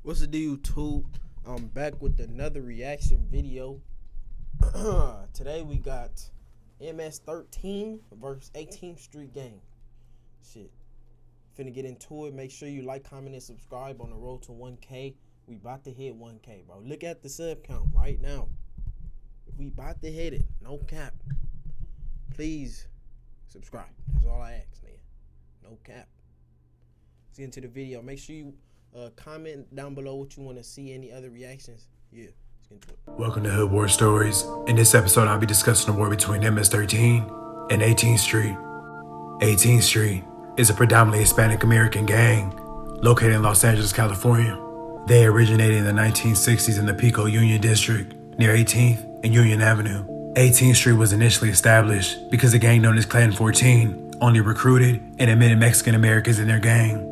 What's the deal, YouTube? I'm back with another reaction video. Today we got MS-13 versus 18th Street Gang. Shit. Finna get into it. Make sure you like, comment, and subscribe on the road to 1K. We about to hit 1K, bro. Look at the sub count right now. We about to hit it. No cap. Please subscribe. That's all I ask, man. No cap. Let's get into the video. Make sure you comment down below what you want to see, any other reactions. Yeah, let's get into it. Welcome to Hood War Stories. In this episode, I'll be discussing the war between MS-13 and 18th Street. 18th Street is a predominantly Hispanic American gang located in Los Angeles, California. They originated in the 1960s in the Pico Union District near 18th and Union Avenue. 18th Street was initially established because the gang known as Clan 14 only recruited and admitted Mexican Americans in their gang.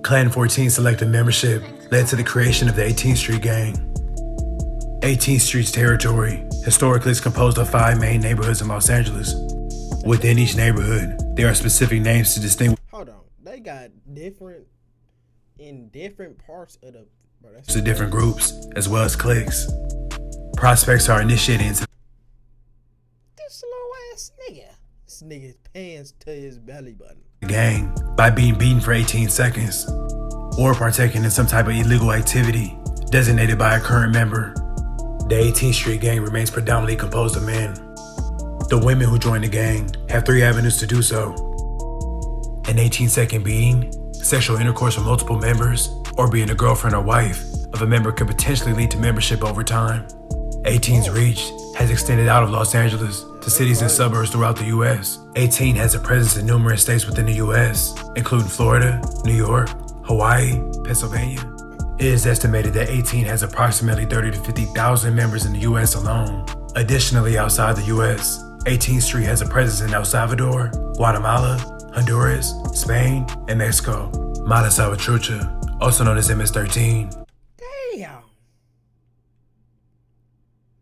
Clan 14 selective membership led to the creation of the 18th Street Gang. 18th Street's territory historically is composed of 5 main neighborhoods in Los Angeles. Within each neighborhood, there are specific names to distinguish. Hold on, they got different parts of the. Bro, that's to different groups as well as cliques. Prospects are initiated into this slow ass nigga. This nigga's pants to his belly button. the gang by being beaten for 18 seconds or partaking in some type of illegal activity designated by a current member. The 18th Street Gang remains predominantly composed of men. The women who join the gang have 3 avenues to do so: an 18-second beating, sexual intercourse with multiple members, or being a girlfriend or wife of a member could potentially lead to membership over time. 18's reach has extended out of Los Angeles to cities and suburbs throughout the U.S. 18 has a presence in numerous states within the U.S., including Florida, New York, Hawaii, Pennsylvania. It is estimated that 18 has approximately 30 to 50,000 members in the U.S. alone. Additionally, outside the U.S., 18th Street has a presence in El Salvador, Guatemala, Honduras, Spain, and Mexico. Mata Salvatrucha, also known as MS-13, Damn.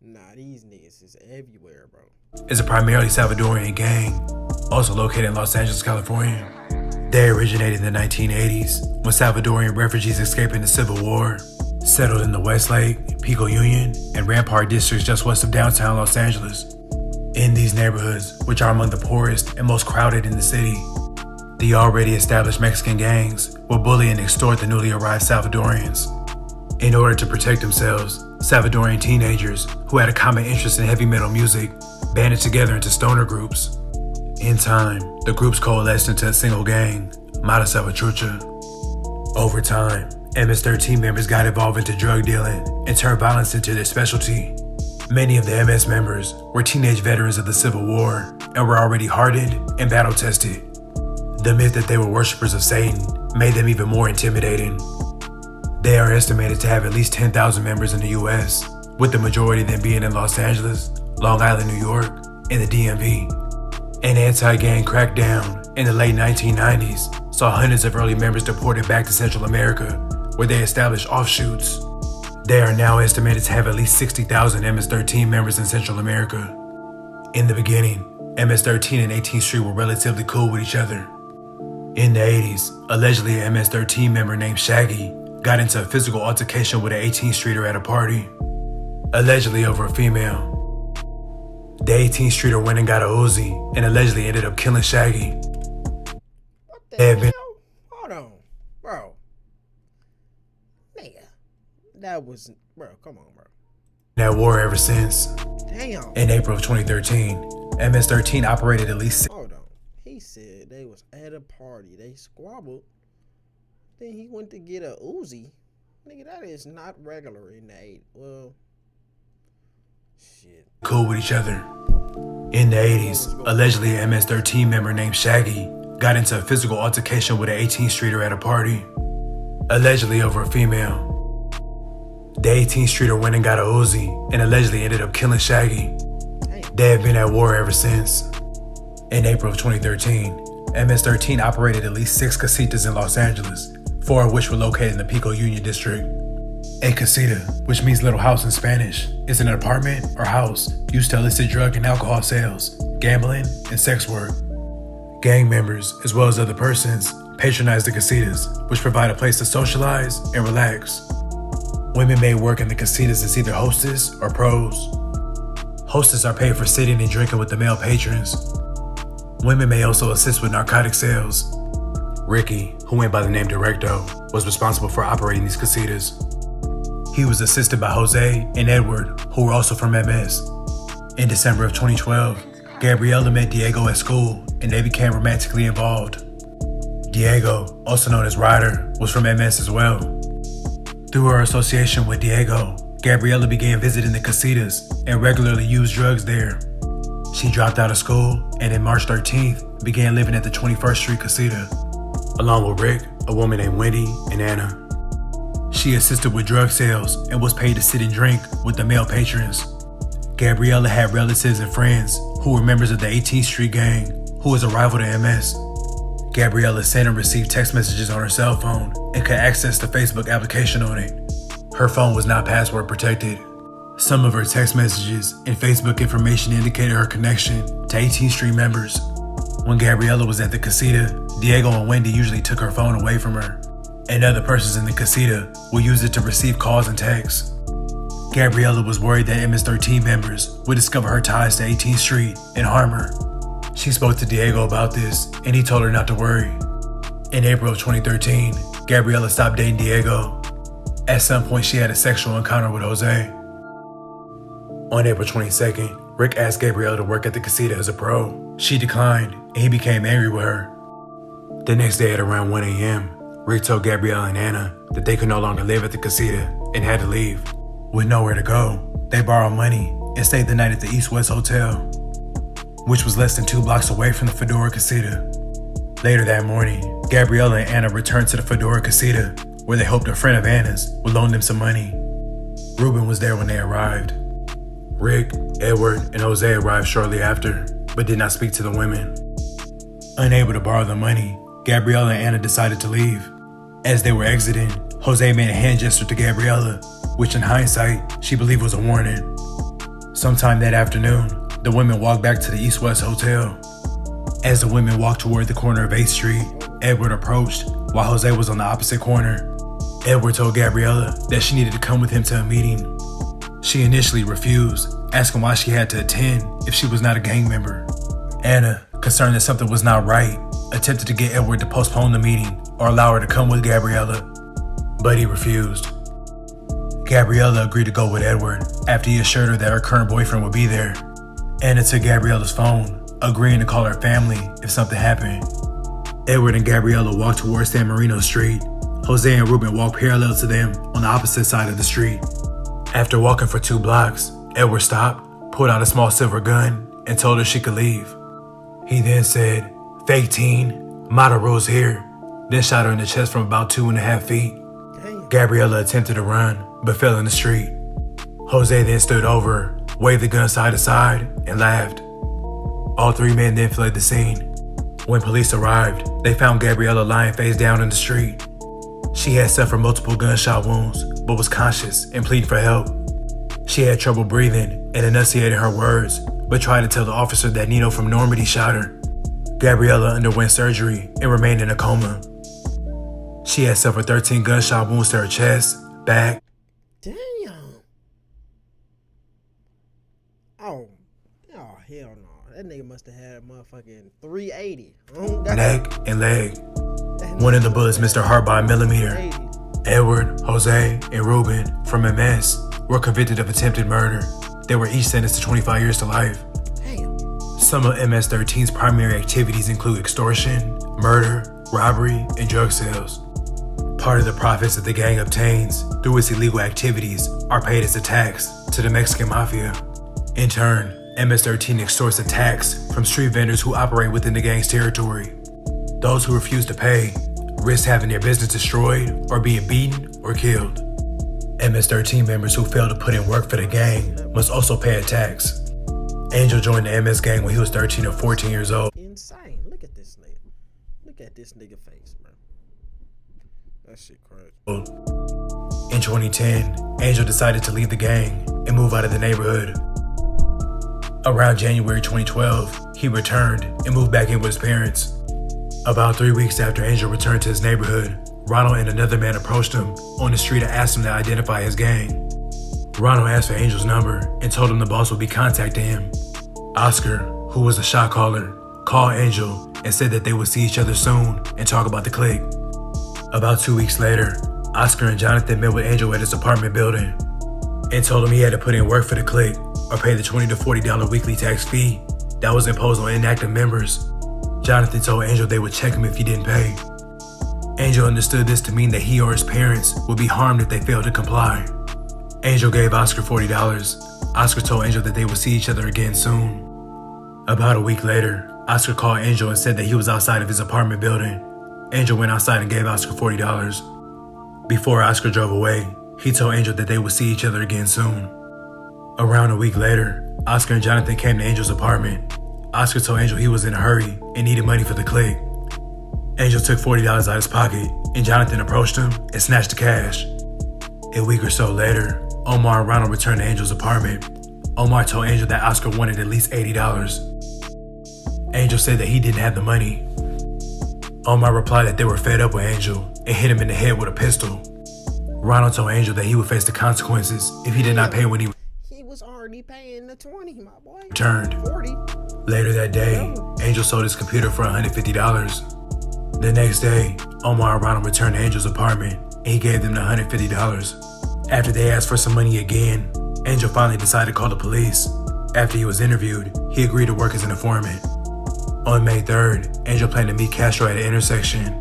Nah, these niggas is everywhere, bro. is a primarily Salvadorian gang, also located in Los Angeles, California. They originated in the 1980s when Salvadorian refugees escaping the Civil War settled in the Westlake, Pico Union, and Rampart districts just west of downtown Los Angeles. In these neighborhoods, which are among the poorest and most crowded in the city, the already established Mexican gangs will bully and extort the newly arrived Salvadorians. In order to protect themselves, Salvadorian teenagers who had a common interest in heavy metal music banded together into stoner groups. In time, the groups coalesced into a single gang, Mata Salvatrucha. Over time, MS-13 members got involved into drug dealing and turned violence into their specialty. Many of the MS members were teenage veterans of the Civil War and were already hardened and battle-tested. The myth that they were worshippers of Satan made them even more intimidating. They are estimated to have at least 10,000 members in the US, with the majority of them being in Los Angeles, Long Island, New York, and the DMV. An anti-gang crackdown in the late 1990s saw hundreds of early members deported back to Central America, where they established offshoots. They are now estimated to have at least 60,000 MS-13 members in Central America. In the beginning, MS-13 and 18th Street were relatively cool with each other. In the 80s, allegedly an MS-13 member named Shaggy got into a physical altercation with an 18th Streeter at a party, allegedly over a female. The 18th Streeter went and got a Uzi and allegedly ended up killing Shaggy. What the hell? Hold on, bro. Nigga, that was, bro. Come on, bro. That war ever since. Damn. In April of 2013, MS-13 operated at least Hold on. He said they was at a party. They squabbled. Then he went to get a Uzi. Nigga, that is not regular in the 8. Well, shit. cool with each other. In the 80s, allegedly an MS-13 member named Shaggy got into a physical altercation with an 18th Streeter at a party, allegedly over a female. The 18th Streeter went and got a Uzi and allegedly ended up killing Shaggy. They have been at war ever since. In April of 2013, MS-13 operated at least 6 casitas in Los Angeles, 4 of which were located in the Pico Union District. A casita, which means little house in Spanish, is an apartment or house used to elicit drug and alcohol sales, gambling, and sex work. Gang members, as well as other persons, patronize the casitas, which provide a place to socialize and relax. Women may work in the casitas as either hostess or pros. Hostess are paid for sitting and drinking with the male patrons. Women may also assist with narcotic sales. Ricky, who went by the name Directo, was responsible for operating these casitas. He was assisted by Jose and Edward, who were also from MS. In December of 2012, Gabriela met Diego at school and they became romantically involved. Diego, also known as Ryder, was from MS as well. Through her association with Diego, Gabriela began visiting the casitas and regularly used drugs there. She dropped out of school and on March 13th began living at the 21st Street Casita, along with Rick, a woman named Wendy, and Anna. She assisted with drug sales and was paid to sit and drink with the male patrons. Gabriela had relatives and friends who were members of the 18th Street Gang, who was a rival to MS. Gabriela sent and received text messages on her cell phone and could access the Facebook application on it. Her phone was not password protected. Some of her text messages and Facebook information indicated her connection to 18th Street members. When Gabriela was at the casita, Diego and Wendy usually took her phone away from her, and other persons in the casita would use it to receive calls and texts. Gabriela was worried that MS-13 members would discover her ties to 18th Street and harm her. She spoke to Diego about this, and he told her not to worry. In April of 2013, Gabriela stopped dating Diego. At some point, she had a sexual encounter with Jose. On April 22nd, Rick asked Gabriela to work at the casita as a pro. She declined, and he became angry with her. The next day at around 1 a.m., Rick told Gabriela and Anna that they could no longer live at the casita and had to leave. With nowhere to go, they borrowed money and stayed the night at the East West Hotel, which was less than 2 blocks away from the Fedora Casita. Later that morning, Gabriela and Anna returned to the Fedora Casita, where they hoped a friend of Anna's would loan them some money. Ruben was there when they arrived. Rick, Edward, and Jose arrived shortly after, but did not speak to the women. Unable to borrow the money, Gabriela and Anna decided to leave. As they were exiting, Jose made a hand gesture to Gabriela, which in hindsight, she believed was a warning. Sometime that afternoon, the women walked back to the East West Hotel. As the women walked toward the corner of 8th Street, Edward approached while Jose was on the opposite corner. Edward told Gabriela that she needed to come with him to a meeting. She initially refused, asking why she had to attend if she was not a gang member. Anna, concerned that something was not right, attempted to get Edward to postpone the meeting or allow her to come with Gabriela, but he refused. Gabriela agreed to go with Edward after he assured her that her current boyfriend would be there. Anna took Gabriela's phone, agreeing to call her family if something happened. Edward and Gabriela walked towards San Marino Street. Jose and Ruben walked parallel to them on the opposite side of the street. After walking for 2 blocks, Edward stopped, pulled out a small silver gun, and told her she could leave. He then said, "Fake teen, Mata Rose here," then shot her in the chest from about 2.5 feet. Damn. Gabriela attempted to run, but fell in the street. Jose then stood over her, waved the gun side to side, and laughed. All 3 men then fled the scene. When police arrived, they found Gabriela lying face down in the street. She had suffered multiple gunshot wounds, but was conscious and pleading for help. She had trouble breathing and enunciated her words, but tried to tell the officer that Nino from Normandy shot her. Gabriela underwent surgery and remained in a coma. She had suffered 13 gunshot wounds to her chest, back, Damn. Oh, hell no. That nigga must have had a motherfucking 380. Oh, neck, and leg. One of the bullets missed her heart by a millimeter. 380. Edward, Jose, and Ruben from MS were convicted of attempted murder. They were each sentenced to 25 years to life. Damn. Some of MS-13's primary activities include extortion, murder, robbery, and drug sales. Part of the profits that the gang obtains through its illegal activities are paid as a tax to the Mexican mafia. In turn, MS-13 extorts a tax from street vendors who operate within the gang's territory. Those who refuse to pay risk having their business destroyed or being beaten or killed. MS-13 members who fail to put in work for the gang must also pay a tax. Angel joined the MS gang when he was 13 or 14 years old. Insane. Look at this nigga. Look at this nigga face, bro. That shit crazy. In 2010, Angel decided to leave the gang and move out of the neighborhood. Around January 2012, he returned and moved back in with his parents. About 3 weeks after Angel returned to his neighborhood, Ronald and another man approached him on the street and asked him to identify his gang. Ronald asked for Angel's number and told him the boss would be contacting him. Oscar, who was a shot caller, called Angel and said that they would see each other soon and talk about the clique. About 2 weeks later, Oscar and Jonathan met with Angel at his apartment building and told him he had to put in work for the clique or pay the $20 to $40 weekly tax fee that was imposed on inactive members. Jonathan told Angel they would check him if he didn't pay. Angel understood this to mean that he or his parents would be harmed if they failed to comply. Angel gave Oscar $40. Oscar told Angel that they would see each other again soon. About a week later, Oscar called Angel and said that he was outside of his apartment building. Angel went outside and gave Oscar $40. Before Oscar drove away, he told Angel that they would see each other again soon. Around a week later, Oscar and Jonathan came to Angel's apartment. Oscar told Angel he was in a hurry and needed money for the clique. Angel took $40 out of his pocket and Jonathan approached him and snatched the cash. A week or so later, Omar and Ronald returned to Angel's apartment. Omar told Angel that Oscar wanted at least $80. Angel said that he didn't have the money. Omar replied that they were fed up with Angel and hit him in the head with a pistol. Ronald told Angel that he would face the consequences if he did not pay when he was already paying the 20, my boy. Returned. 40. Later that day, Angel sold his computer for $150. The next day, Omar and Ronald returned to Angel's apartment and he gave them the $150. After they asked for some money again, Angel finally decided to call the police. After he was interviewed, he agreed to work as an informant. On May 3rd, Angel planned to meet Castro at an intersection.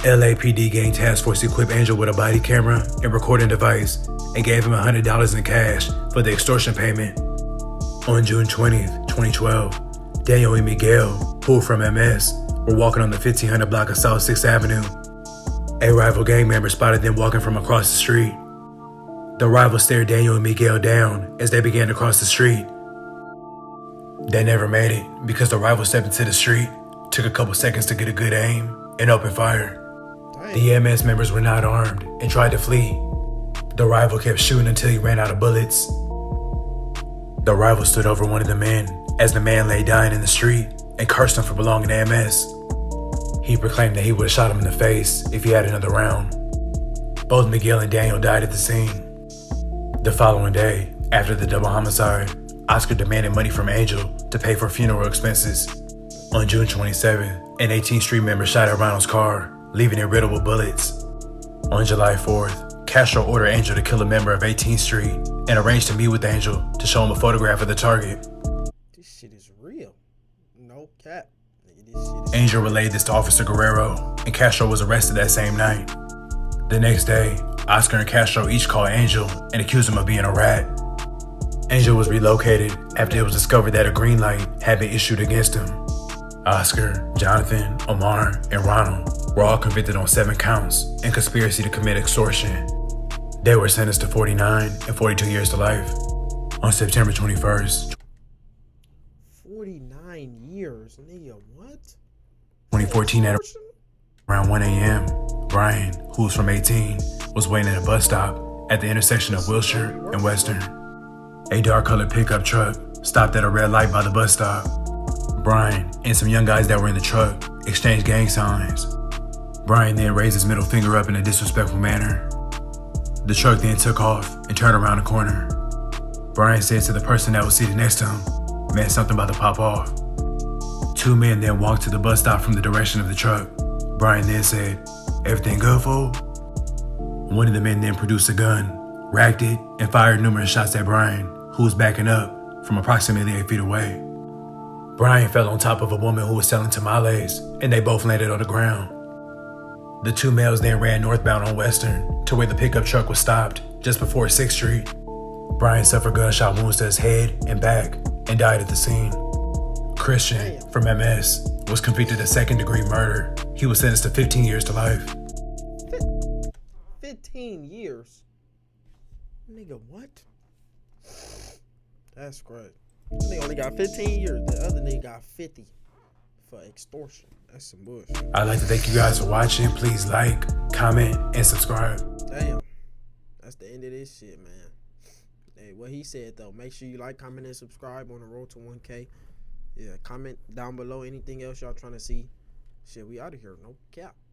LAPD gang task force equipped Angel with a body camera and recording device and gave him $100 in cash for the extortion payment. On June 20th, 2012, Daniel and Miguel, who were from MS, were walking on the 1500 block of South 6th Avenue. A rival gang member spotted them walking from across the street. The rival stared Daniel and Miguel down as they began to cross the street. They never made it because the rival stepped into the street, took a couple seconds to get a good aim, and opened fire. The MS members were not armed and tried to flee. The rival kept shooting until he ran out of bullets. The rival stood over one of the men as the man lay dying in the street and cursed him for belonging to MS. He proclaimed that he would have shot him in the face if he had another round. Both Miguel and Daniel died at the scene. The following day, after the double homicide, Oscar demanded money from Angel to pay for funeral expenses. On June 27th, an 18th Street member shot at Ronald's car, leaving it riddled with bullets. On July 4th, Castro ordered Angel to kill a member of 18th Street and arranged to meet with Angel to show him a photograph of the target. This shit is real. No cap. This shit is Angel relayed this to Officer Guerrero, and Castro was arrested that same night. The next day, Oscar and Castro each called Angel and accused him of being a rat. Angel was relocated after it was discovered that a green light had been issued against him. Oscar, Jonathan, Omar, and Ronald were all convicted on 7 counts in conspiracy to commit extortion. They were sentenced to 49 and 42 years to life. On September 21st, 49 years, nigga, what? 2014 at around 1 a.m., Brian, who was from 18, was waiting at a bus stop at the intersection of Wilshire and Western. A dark-colored pickup truck stopped at a red light by the bus stop. Brian and some young guys that were in the truck exchanged gang signs. Brian then raised his middle finger up in a disrespectful manner. The truck then took off and turned around the corner. Brian said to the person that was seated next to him, "Man, something about to pop off." 2 men then walked to the bus stop from the direction of the truck. Brian then said, "Everything good, fool?" One of the men then produced a gun, racked it, and fired numerous shots at Brian, who was backing up from approximately 8 feet away. Brian fell on top of a woman who was selling tamales, and they both landed on the ground. The 2 males then ran northbound on Western to where the pickup truck was stopped just before 6th Street. Brian suffered gunshot wounds to his head and back and died at the scene. Christian, from MS, was convicted of 2nd-degree murder. He was sentenced to 15 years to life. 15 years? Nigga, what? That's great. This nigga only got 15 years. The other nigga got 50 for extortion. That's some bullshit. I'd like to thank you guys for watching. Please like, comment, and subscribe. Damn. That's the end of this shit, man. Hey, what he said, though. Make sure you like, comment, and subscribe on the road to 1K. Yeah, comment down below anything else y'all trying to see. Shit, we out of here. No cap.